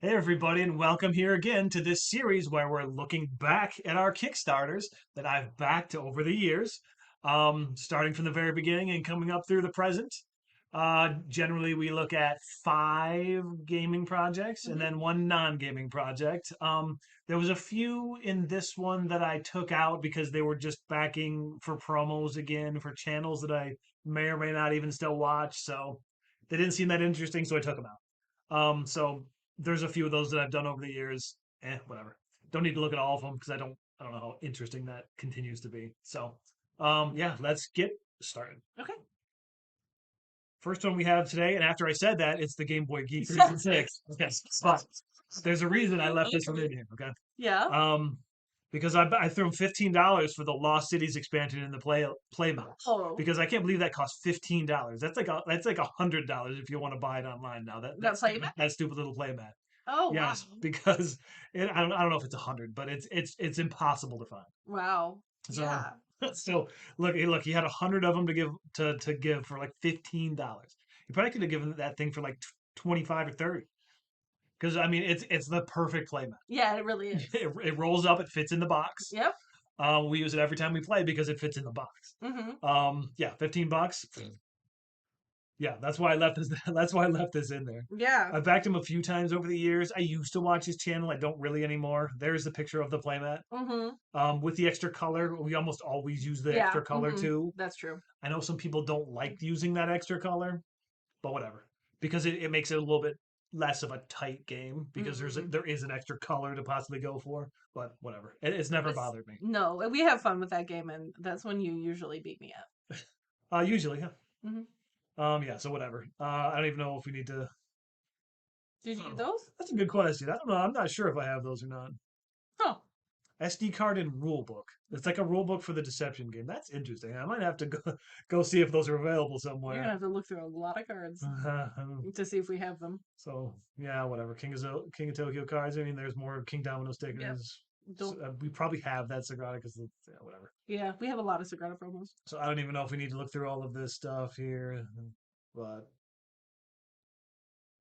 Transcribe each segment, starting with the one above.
Hey, everybody, and welcome here again to this series where we're looking back at our Kickstarters that I've backed over the years, starting from the very beginning and coming up through the present. Generally, we look at five gaming projects and Mhm. then one non-gaming project. There was a few in this one that I took out because they were just backing for promos again for channels that I may or may not even still watch, so they didn't seem that interesting, so I took them out. So there's a few of those that I've done over the years. Whatever. Don't need to look at all of them because I don't know how interesting that continues to be. So, yeah, let's get started. Okay. First one we have today, and after I said that, it's the Game Boy Geek Season 6. Okay, but there's a reason I left this one in here. Okay, Yeah. um, because I threw $15 for the Lost Cities expansion in the playmat Oh, because I can't believe that cost $15. That's like $100 if you want to buy it online now. That that playmat? that stupid little playmat. Oh, wow. Yes, because I don't know if it's 100, but it's impossible to find. Wow. So Yeah. so look, he had 100 of them to give for like $15. He probably could have given that thing for like 25 or 30. Because I mean, it's the perfect playmat. Yeah, it really is. It rolls up, it fits in the box. Yep. We use it every time we play because it fits in the box. Mm-hmm. Yeah, $15. Yeah, that's why I left this. That's why I left this in there. Yeah. I've backed him a few times over the years. I used to watch his channel. I don't really anymore. There's the picture of the playmat. Mm-hmm. With the extra color, we almost always use the Yeah. extra color Mm-hmm. too. That's true. I know some people don't like using that extra color, but whatever, because it makes it a little bit less of a tight game because Mm-hmm. there is an extra color to possibly go for. But whatever, it's never It's bothered me. no, we have fun with that game, and that's when you usually beat me up. Usually, yeah. Mm-hmm. Yeah. So whatever. I don't even know if we need to. Did you Oh, get those? that's a good question. I don't know. I'm not sure if I have those or not. Oh, SD card and rule book. It's like a rule book for the Deception game. That's interesting. I might have to go see if those are available you're gonna somewhere. have to look through a lot of cards to see if we have them. So yeah, whatever. King of Tokyo cards. I mean, there's more King Domino Yep. stickers. So, Don't. we probably have that Sagrada because yeah, whatever. Yeah, we have a lot of Sagrada promos. So I don't even know if we need to look through all of this stuff here, but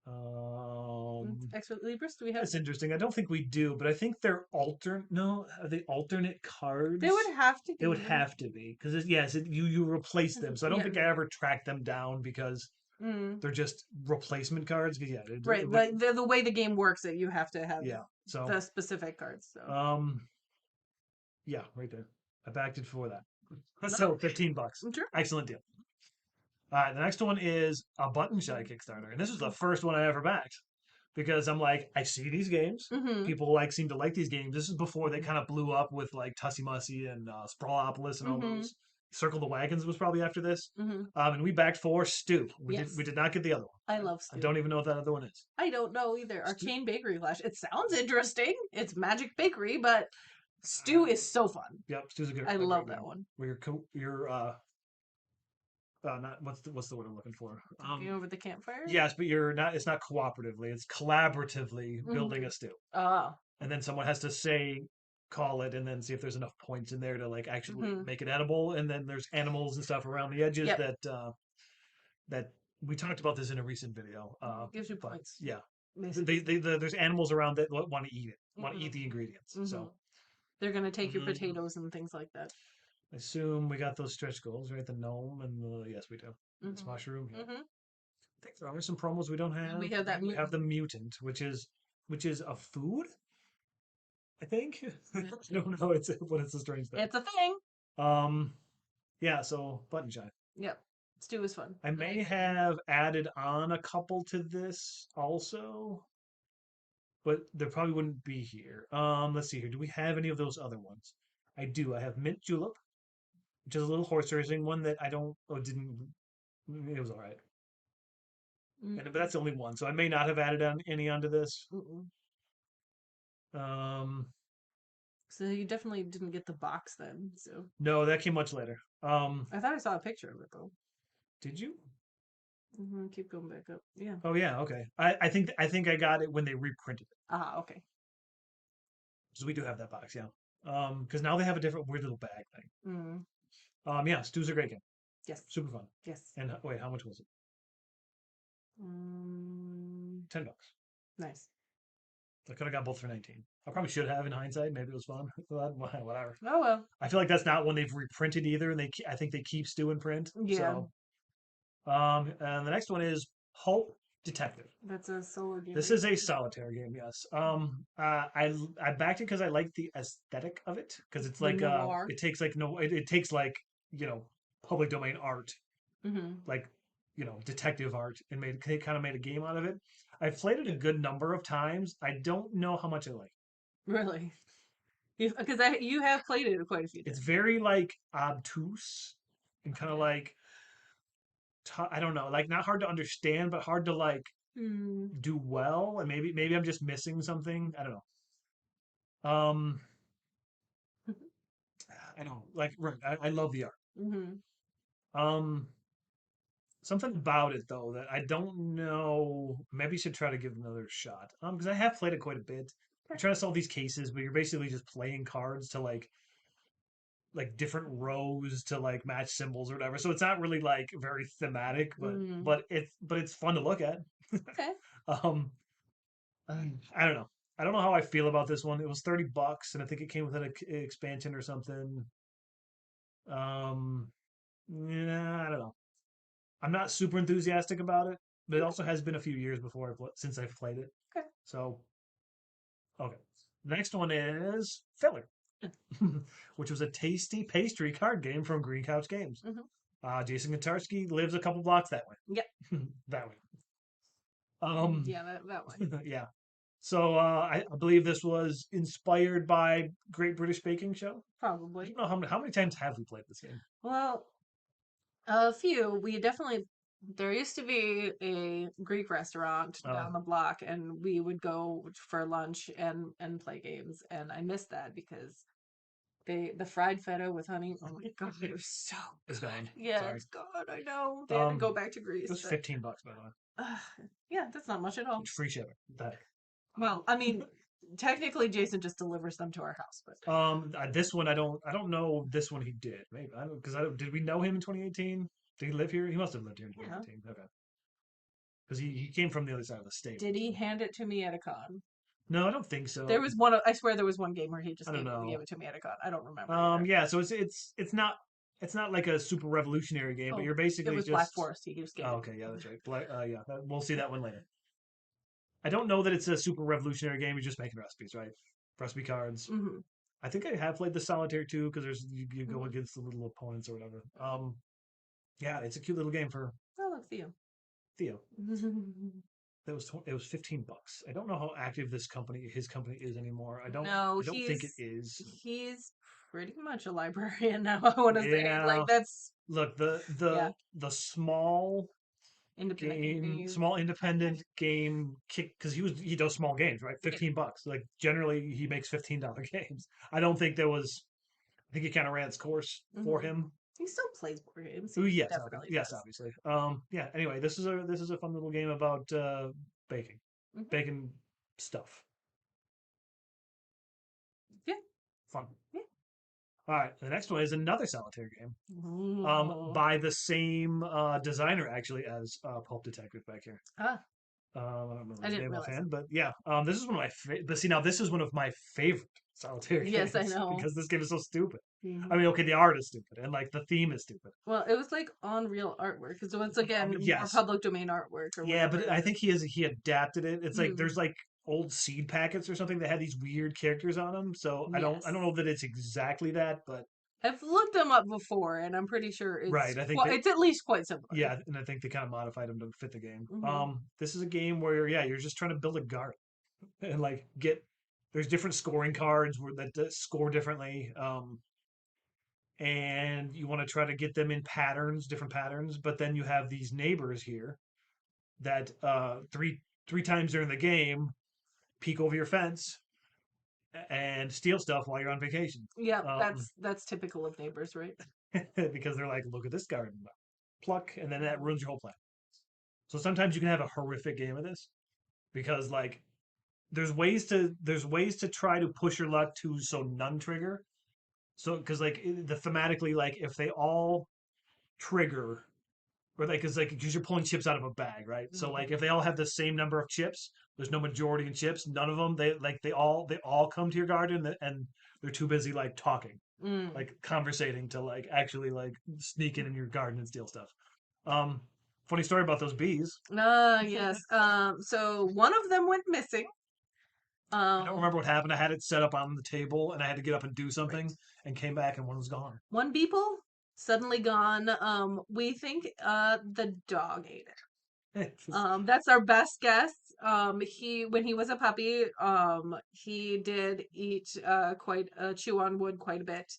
um, Expert Libris, do we have? that's interesting. I don't think we do, but I think they're alternate. No, are they alternate They cards? would have to They would be. have to be because yes, you replace them. So I don't Yeah. think I ever tracked them down because Mm. they're just replacement cards. 'Cause, yeah, Right. The way the game works, that you have to have yeah. So the specific cards. So um, yeah, right there. I backed it for that. no, So $15. sure. Excellent deal. All right, the next one is a button shy Kickstarter, and this is the first one I ever backed because I'm like, I see these games. Mm-hmm. People like seem to like these games. This is before they kind of blew up with like Tussie Mussy and Sprawlopolis and all Mm-hmm. those. Circle the Wagons was probably after this, Mm-hmm. and we backed for Stew. We Yes, did not get the other I one. love I stew. don't even know what that other one is. I don't know either. Stew. Arcane Bakery Flash. It sounds interesting. It's Magic Bakery, but stew is so fun. Yep, Stew's I a great love that game. one. Where you're not what's the word I'm looking for? Talking over the campfire. Yes, but you're not. It's not cooperatively. It's collaboratively building Mm-hmm. a stew, Ah. and then someone has to call it, and then see if there's enough points in there to like actually Mm-hmm. make it edible. And then there's animals and stuff around the edges Yep. that we talked about this in a recent video. Gives you But points, yeah, basically. there's animals around that want to eat it, want to Mm-hmm. eat the ingredients. Mm-hmm. So They're gonna take your mm, potatoes and things like that. I assume we got those stretch goals, right? The gnome and the yes, we do. This Mm-hmm. mushroom. Yeah. Mm-hmm. I think there are some promos we don't We have. have that We have mutant. the mutant, which is a food. I think. I don't know. It's a strange thing. It's a thing. Um, yeah. So button shy. Yep. Stew is fun. I may have added on a couple to this also, but they probably wouldn't be here. Let's see here. Do we have any of those other ones? I do. I have mint julep, which is a little horse racing one that I don't. Oh, didn't. It was all right, but that's the only one. So I may not have added on any onto this. Mm-mm. Um, So you definitely didn't get the box then. So no, that came much later. I thought I saw a picture of it though. Did you? Keep going back up. Yeah. Oh yeah, okay. I think I got it when they reprinted it. Ah, okay. So we do have that box, yeah. Because now they have a different weird little bag thing. Mm. Yeah, Stu's a great game. Yes. Super fun. Yes. And wait, how much was it? Mm, $10. nice. I could have got both for 19. I probably should have in hindsight. Maybe it was fun. Whatever. Oh well. I feel like that's not one they've reprinted either, and I think they keep Stu in print. Yeah, So, and the next one is Hope Detective. that's a solo game, This right? is a solitaire game, yes. I backed it because I like the aesthetic of it because it's The like noir. it takes like no it takes like you know public domain art Mm-hmm. like detective art and kind of made a game out of it. I've played it a good number of times. I don't know how much I like. Really? Because you have played it quite a few It's times. very like obtuse and kind of Okay. like I don't know, like not hard to understand, but hard to like Hmm. do well. And maybe I'm just missing something. I don't know. I don't like. Right, I love the art. Mm-hmm. Um, Something about it though that I don't know. Maybe you should try to give it another shot. Because I have played it quite a bit. You're trying to solve these cases, but you're basically just playing cards to like different rows to like match symbols or whatever. So it's not really like very thematic, but Mm-hmm. it's fun to look at. Okay. Um, I don't know. I don't know how I feel about this one. It was $30, and I think it came with an expansion or something. Um, yeah, I don't know. I'm not super enthusiastic about it, but it also has been a few years since I've played it. Okay. So, okay. The next one is Filler, which was a tasty pastry card game from Green Couch Games. Mm-hmm. Jason Katarski lives a couple blocks that Yep. way. That way. Um, Yeah, that way. yeah. So I believe this was inspired by Great British Baking Show. I Probably. don't know how many times have we played this game? Well, a few. We definitely. There used to be a Greek restaurant Uh, down the block, and we would go for lunch and play games. And I missed that because the fried feta with honey. Oh my god, it was so it's good. gone. Yeah, Sorry. it's good. I know they had to Um, go back to it Greece, was but $15 by the way. uh, yeah, that's not much at all. Free shipping. That. Well, I mean, technically, Jason just delivers them to our house, but This one I don't know. This one he did. Maybe I don't because I don't. Did we know him in 2018? Did he live here? He must have lived here in yeah. 2018. Okay, because he came from the other side of the state. Did he hand it to me at a con? No, I don't think There so. was one. I swear there was one game where he I just don't gave know. it to me at a con. I don't remember either. Yeah. So it's not like a super revolutionary game, but Oh, you're it basically was Black just. Forest. He just gave Oh, it to okay, me. yeah, that's right. Yeah, we'll see that one later. I don't know that it's a super revolutionary game. You're just making recipes, right? Recipe cards. Mm-hmm. I think I have played the solitaire too because you go Mm-hmm. against the little opponents or whatever. Yeah, it's a cute little game for Oh, look, Theo. Theo. It was $15. I don't know how active his company is anymore. No, I don't think it is. he's pretty much a librarian now. I want to say Yeah. like that's Look, the yeah, the the independent indie. small independent game kick because he does small games, right? Yeah. $15. Like generally he makes $15 games. I don't think there was. I think he kind of ran its course for Mm-hmm. him. He still plays board games. Oh He yes, definitely yes, does. obviously. Yeah. Anyway, this is a fun little game about baking, Mm-hmm. baking stuff. Yeah. Fun. Yeah. All right, the next one is another solitaire game. Oh. By the same designer actually as Pulp Detective back here. Ah, I don't remember I his didn't name realize that. offhand, but yeah, this is one of my. But see, now this is one of my favorite solitaire Yes, I games know. because this game is so stupid. I Mhm. mean, okay, the art is stupid and like the theme is stupid. Well, it was like on real artwork. So once again, more Yes, public domain artwork or yeah, whatever but it I is. think he adapted it. It's like Mm, there's like old seed packets or something that had these weird characters on them. So I don't yes. know that it's exactly that, but I've looked them up before, and I'm pretty sure right. I think well, they it's at least quite similar. yeah, and I think they kind of modified them to fit the game. Hmm. This is a game where you're just trying to build a garden and like get there's different scoring cards that score differently. And you want to try to get them in patterns, different patterns, but then you have these neighbors here that three times during the game peek over your fence and steal stuff while you're on vacation. Yeah, Um, that's typical of neighbors, right? because they're like, look at this garden, pluck, and then that ruins your whole plan. So sometimes you can have a horrific game of this because like there's ways to try to push your luck to so none trigger. So because like the thematically like if they all trigger or like it's like because you're pulling chips out of a bag, right? So like Mhm. if they all have the same number of chips, there's no majority in chips. None of them they all come to your garden and they're too busy like talking, Mm. like conversating to like actually like sneak in your garden and steal stuff. Um, Funny story about those bees. Yes. So one of them went missing. I don't Um, remember what happened. I had it set up on the table and I had to get up and do right. something and came back and one was gone. One beeple suddenly gone. We think the dog ate it. That's our best guess. He when he was a puppy, he did eat chew on wood quite a bit.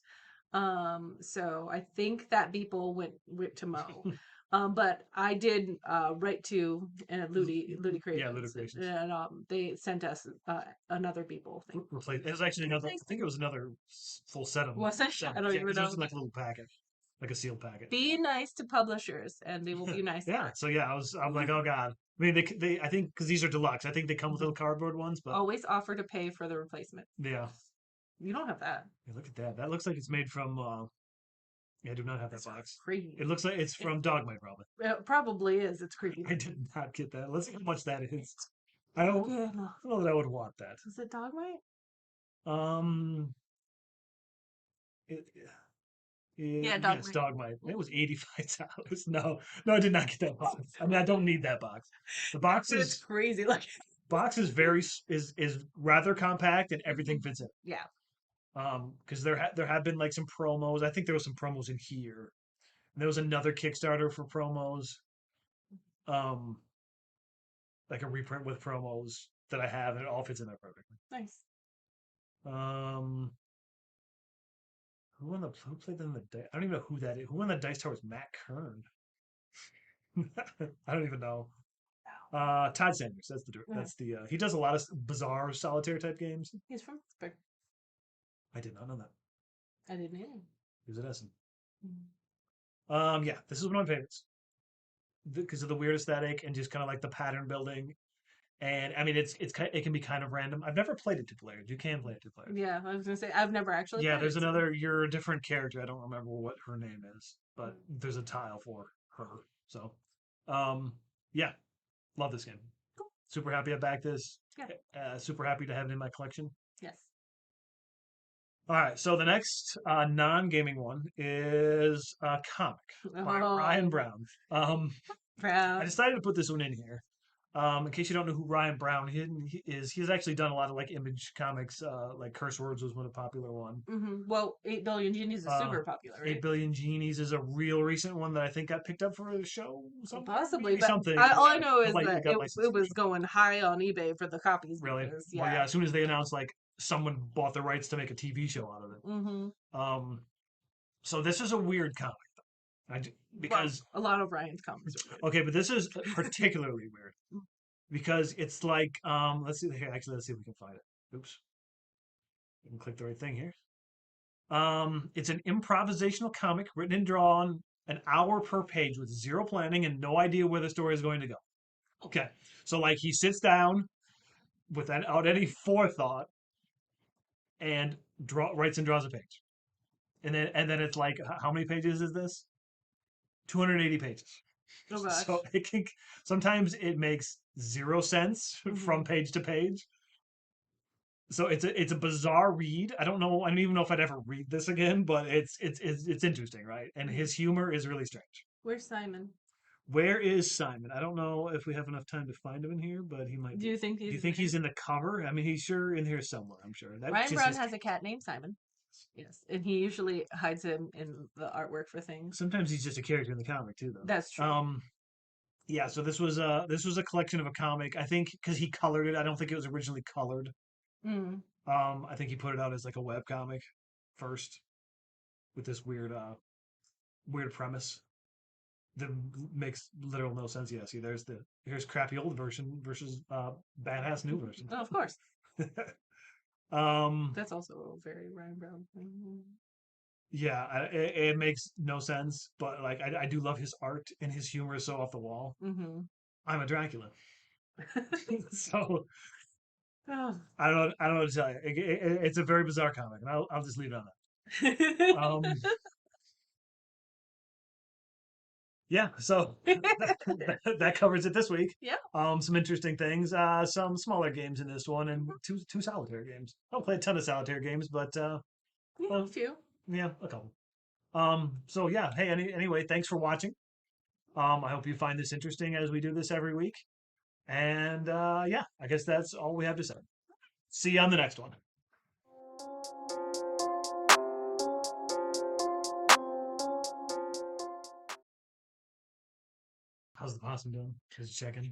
So I think that beeple went to mow. But I did write to Ludi Yeah, Creations, ludicrations. and they sent us another beeple thing. Replace. It was actually another. I Thanks. think it was another full set of them. Was it? I don't Yeah, even because it was know. in like a little packet, like a sealed packet. Be nice to publishers, and they will be nice Yeah. back. So yeah, I'm like, oh god. I mean, they I think because these are deluxe. I think they come with little Mhm. cardboard ones, but Always offer to pay for the replacement. yeah. You don't have that. Yeah, look at that. That looks like it's made from. Yeah, I do not have that That's box. It creepy. looks like it's from Dogmite, probably. It probably is. It's creepy. I did not get that. Let's see how much that is. Again, I don't know that I would want that. is it Dogmite? Um, it, Yeah, yes, Dogmite. Dogmite. It was $85. No, no, I did not get that box. I mean, I don't need that box. The box But it's is crazy. Like, box is is rather compact and everything fits in. yeah. Because there have been like some promos. I think there was some promos in here. And there was another Kickstarter for promos. Um, like a reprint with promos that I have, and it all fits in there perfectly. Nice. Um, who played in the dice? I don't even know who that is. Who won the dice tower was Matt Kern. I don't even know. Todd Sanders. Yeah. That's the he does a lot of bizarre solitaire type games. He's from Pittsburgh. I did not know that. I didn't either. He was at Essen. Mm. Yeah, this is one of my favorites because of the weird aesthetic and just kind of like the pattern building. And I mean, it can be kind of random. I've never played it two players. You can play it two players. Yeah, I was gonna say I've never actually Yeah, played there's it, so. another. You're a different character. I don't remember what her name is, but Mm. there's a tile for her. So, um, yeah, love this game. Cool. Super happy I backed this. Yeah. Super happy to have it in my collection. Yes. All right, so the next non-gaming one is a comic by Ryan Oh, Brown. I proud. decided to put this one in here. In case you don't know who Ryan Brown is, he's actually done a lot of like Image comics. Like Curse Words was one a popular one. Well, 8 billion genies is Uh, super popular, Eight right? Billion Genies is a real recent one that I think got picked up for a show somewhere, Possibly, maybe but something. all I Yeah, know is it that got licensed it for a was show. going high on eBay for the copies Really? because Well, yeah. yeah. As soon as they announced like someone bought the rights to make a TV show out of it. Mm-hmm. Um, so this is a weird comic. Well, Because a lot of Ryan's comics are okay, but this is particularly weird because it's like let's see here. Actually, let's see if we can find it. Oops, we can click the right thing here. It's an improvisational comic written and drawn an hour per page with zero planning and no idea where the story is going to go. Okay, so like he sits down without any forethought and writes and draws a page, and then it's like how many pages is this? 280 pages. Oh So gosh. it can sometimes it makes zero sense Hmm. from page to page. So it's a bizarre read. I don't know. I don't even know if I'd ever read this again, but it's interesting, right? And Hmm. his humor is really strange. Where's Simon? Where is Simon? I don't know if we have enough time to find him in here, but he might Do be. you think Do you he's think there? he's in the cover? I mean, he's sure in here somewhere. I'm sure that Ryan because Brown his has a cat named Simon. Yes, and he usually hides him in the artwork for things. sometimes he's just a character in the comic too, That's though. true. Yeah. So this was a collection of a comic. I think because he colored it. I don't think it was originally colored. Mm. I think he put it out as like a web comic first with this weird premise that makes literal no sense. Yeah, see, here's crappy old version versus badass new version. Oh, of course. um, That's also a very Ryan Brown thing. yeah, it makes no sense, but like I do love his art and his humor is so off the wall. Mm-hmm. I'm a Dracula, so Oh. I don't know what to tell you. It's a very bizarre comic, and I'll just leave it on that. Um, yeah, so that covers it this week. Yeah. Some interesting things, some smaller games in this one, and Mhm. two solitaire games. I don't play a ton of solitaire games, but Yeah, a well, few. yeah, a couple. So yeah, hey, anyway, thanks for watching. I hope you find this interesting as we do this every week. And yeah, I guess that's all we have to say. See you on the next one. How's the possum doing? Just checking.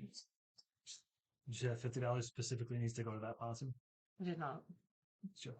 You should have $50 specifically needs to go to that possum. I did not. Sure.